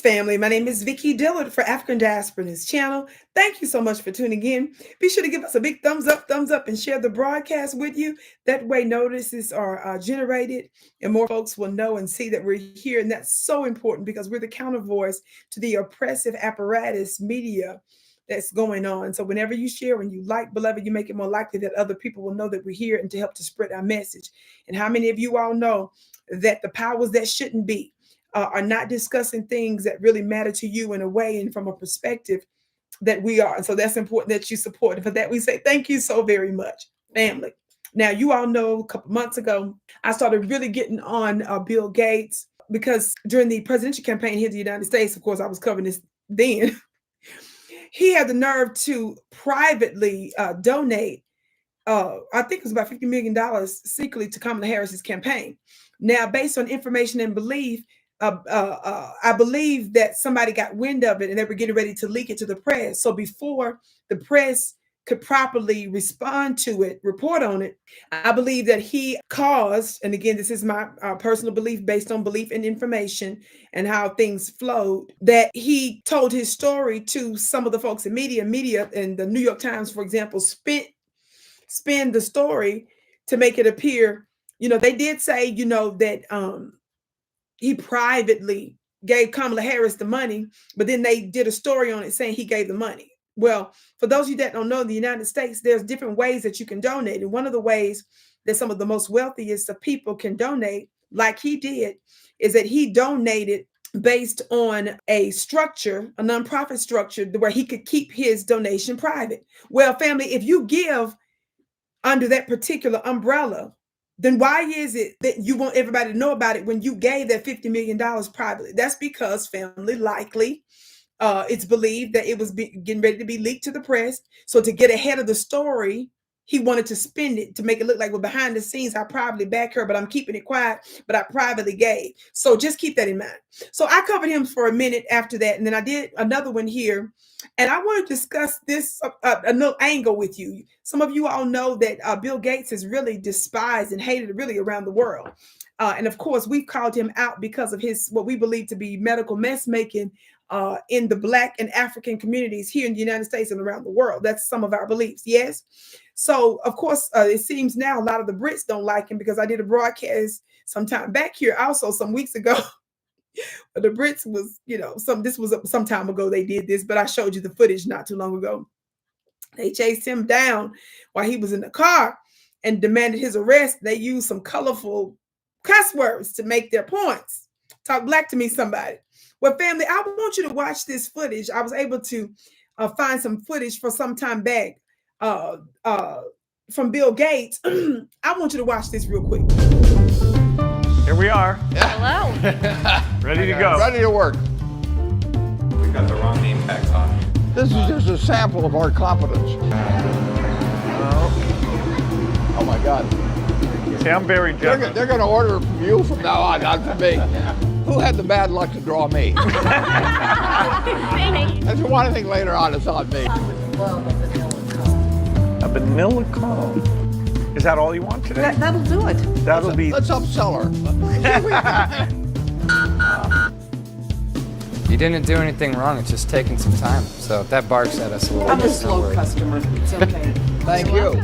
Greetings, family. My name is Vicki Dillard for African Diaspora News Channel. Thank you so much for tuning in. Be sure to give us a big thumbs up, and share the broadcast with you. That way, notices are generated and more folks will know and see that we're here. And that's so important because we're the counter voice to the oppressive apparatus media that's going on. So whenever you share, when you like, beloved, you make it more likely that other people will know that we're here and to help to spread our message. And how many of you all know that the powers that shouldn't be are not discussing things that really matter to you in a way and from a perspective that we are. And so that's important that you support. And for that, we say thank you so very much, family. Now, you all know a couple months ago, I started really getting on Bill Gates because during the presidential campaign here in the United States, of course, I was covering this then. He had the nerve to privately donate, I think it was about $50 million secretly to Kamala Harris's campaign. Now, based on information and belief, I believe that somebody got wind of it and they were getting ready to leak it to the press. So before the press could properly respond to it, report on it, I believe that he caused, and again, this is my personal belief based on belief and information and how things flowed, that he told his story to some of the folks in media and the New York Times, for example, spin the story to make it appear, they did say, that he privately gave Kamala Harris the money, but then they did a story on it saying he gave the money. Well, for those of you that don't know, in the United States, there's different ways that you can donate. And one of the ways that some of the most wealthiest of people can donate, like he did, is that he donated based on a structure, a nonprofit structure, where he could keep his donation private. Well, family, if you give under that particular umbrella, then why is it that you want everybody to know about it when you gave that $50 million privately? That's because, family, likely it's believed that it was getting ready to be leaked to the press. So to get ahead of the story, he wanted to spend it to make it look like, well, behind the scenes, I privately back her, but I'm keeping it quiet, but I privately gave. So just keep that in mind. So I covered him for a minute after that. And then I did another one here. And I want to discuss this another angle with you. Some of you all know that Bill Gates is really despised and hated really around the world. And of course, we've called him out because of his, what we believe to be medical mess making in the Black and African communities here in the United States and around the world. That's some of our beliefs. Yes. So, of course, it seems now a lot of the Brits don't like him because I did a broadcast sometime back here also some weeks ago. The Brits was, this was some time ago they did this, but I showed you the footage not too long ago. They chased him down while he was in the car and demanded his arrest. They used some colorful cuss words to make their points. Talk black to me, somebody. Well, family, I want you to watch this footage. I was able to find some footage for some time back from Bill Gates. I want you to watch this real quick. Here we are. Hello. Ready to go. Ready to work. We got the wrong name tags on. This is just a sample of our competence. Oh my God. See, I'm very generous. They're going to order from you from now on, not from me. Who had the bad luck to draw me? If you want anything later on, it's on me. A vanilla cone. Is that all you want today? That'll do it. That'll be. Let's upsell her. You didn't do anything wrong, it's just taking some time. So if that barks at us a little I'm bit, a slow customer. It's okay. Thank you.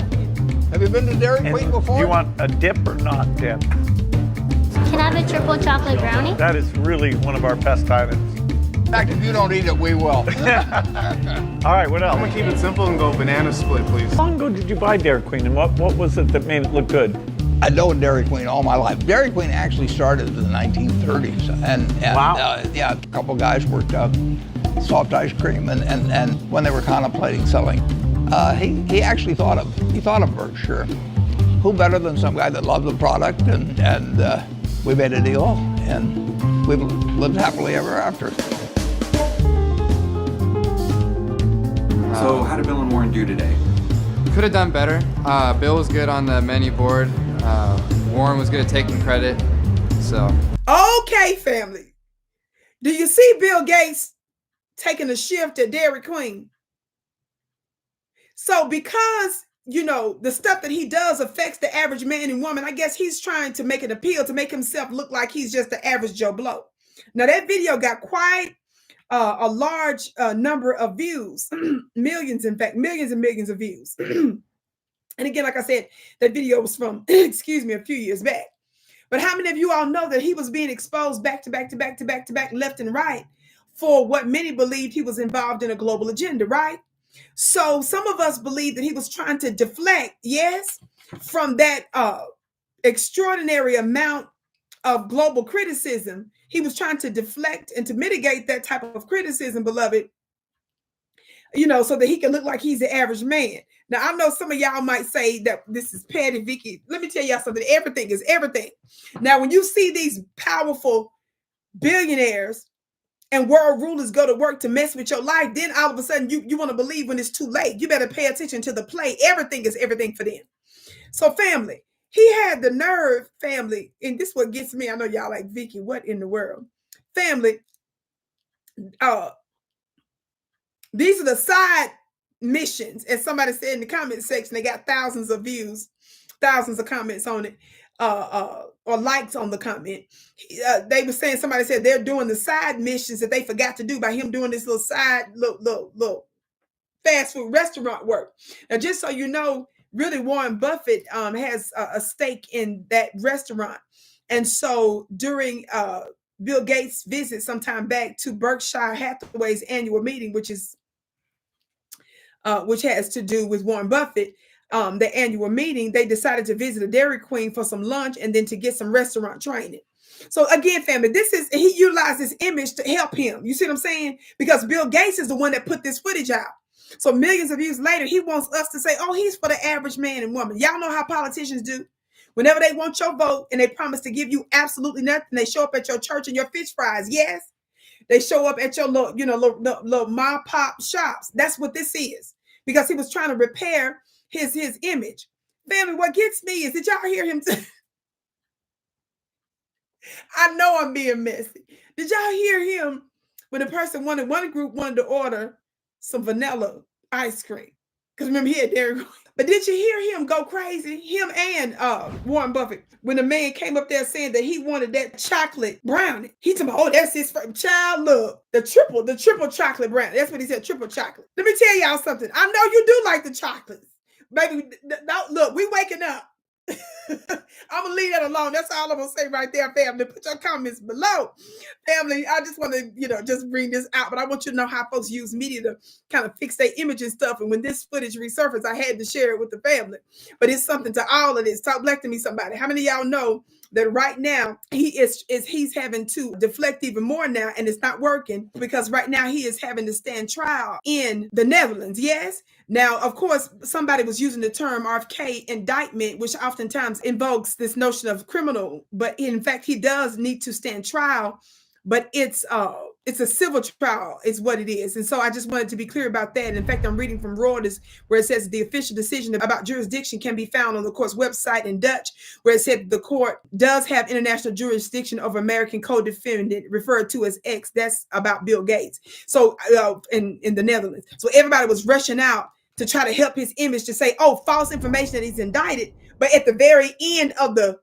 Have you been to Dairy Queen before? Do you want a dip or not dip? Can I have a triple chocolate brownie? That is really one of our best items. In fact, if you don't eat it, we will. All right, what else? I'm gonna keep it simple and go banana split, please. How long ago did you buy Dairy Queen, and what was it that made it look good? I've known Dairy Queen all my life. Dairy Queen actually started in the 1930s. And wow. Yeah, a couple guys worked out soft ice cream, and when they were contemplating selling, he actually thought of Berkshire. Who better than some guy that loved the product, and we made a deal, and we've lived happily ever after. So how did Bill and Warren do today? Could have done better. Bill was good on the menu board. Warren was good at taking credit. So. Okay, family. Do you see Bill Gates taking a shift at Dairy Queen? So because, the stuff that he does affects the average man and woman, I guess he's trying to make an appeal to make himself look like he's just the average Joe Blow. Now, that video got quite a large number of views, millions, in fact, millions and millions of views. And again, like I said, that video was from, excuse me, a few years back. But how many of you all know that he was being exposed back to back to back to back to back, left and right, for what many believed he was involved in a global agenda, right? So some of us believe that he was trying to deflect, yes, from that extraordinary amount of global criticism. He was trying to deflect and to mitigate that type of criticism, beloved, so that he can look like he's the average man. Now, I know some of y'all might say that this is petty, Vicki. Let me tell y'all something. Everything is everything. Now, when you see these powerful billionaires and world rulers go to work to mess with your life, then all of a sudden you want to believe when it's too late. You better pay attention to the play. Everything is everything for them. So, family, he had the nerve, family, and this is what gets me. I know y'all like, Vicki, what in the world? Family, these are the side missions, as somebody said in the comment section. They got thousands of views, thousands of comments on it, or likes on the comment. They were saying, somebody said they're doing the side missions that they forgot to do by him doing this little side, little fast food restaurant work. Now, just so you know, really, Warren Buffett has a stake in that restaurant. And so during Bill Gates' visit sometime back to Berkshire Hathaway's annual meeting, which has to do with Warren Buffett, the annual meeting, they decided to visit a Dairy Queen for some lunch and then to get some restaurant training. So again, family, he utilized this image to help him. You see what I'm saying? Because Bill Gates is the one that put this footage out. So millions of views later, he wants us to say, oh, he's for the average man and woman. Y'all know how politicians do. Whenever they want your vote and they promise to give you absolutely nothing, they show up at your church and your fish fries. Yes. They show up at your little mom pop shops. That's what this is. Because he was trying to repair his image. Family, what gets me is, did y'all hear him? I know I'm being messy. Did y'all hear him when one group wanted to order some vanilla ice cream? Because remember, he had Dairy Queen. But did you hear him go crazy? Him and Warren Buffett, when the man came up there saying that he wanted that chocolate brownie. He told me, oh, that's his child. Look, the triple chocolate brownie. That's what he said, triple chocolate. Let me tell y'all something. I know you do like the chocolates. Baby, look, we waking up. I'm gonna leave that alone. That's all I'm gonna say right there, family. Put your comments below, family. I just want to, just bring this out, but I want you to know how folks use media to kind of fix their image and stuff. And when this footage resurfaced, I had to share it with the family. But it's something to all of this. Talk black to me, somebody. How many of y'all know that right now he's having to deflect even more now, and it's not working because right now he is having to stand trial in the Netherlands? Yes. Now, of course, somebody was using the term RFK indictment, which oftentimes invokes this notion of criminal, but in fact, he does need to stand trial, but it's a civil trial is what it is. And so I just wanted to be clear about that. And in fact, I'm reading from Reuters where it says the official decision about jurisdiction can be found on the court's website in Dutch, where it said the court does have international jurisdiction over American co-defendant referred to as X. That's about Bill Gates. So in the Netherlands. So everybody was rushing out to try to help his image to say, oh, false information that he's indicted. But at the very end of the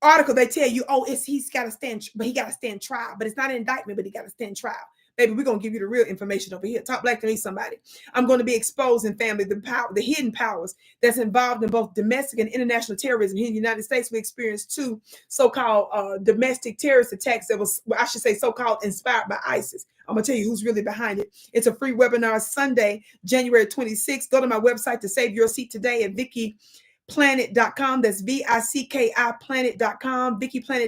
article, they tell you, oh, he's got to stand, but he got to stand trial. But it's not an indictment, but he got to stand trial. Baby, we're going to give you the real information over here. Talk black to me, somebody. I'm going to be exposing, family, the hidden powers that's involved in both domestic and international terrorism. Here in the United States, we experienced 2 so-called domestic terrorist attacks that was, I should say, so-called inspired by ISIS. I'm going to tell you who's really behind it. It's a free webinar Sunday, January 26th. Go to my website to save your seat today at VickiPlanet.com. That's VICKI planet.com. VickiPlanet.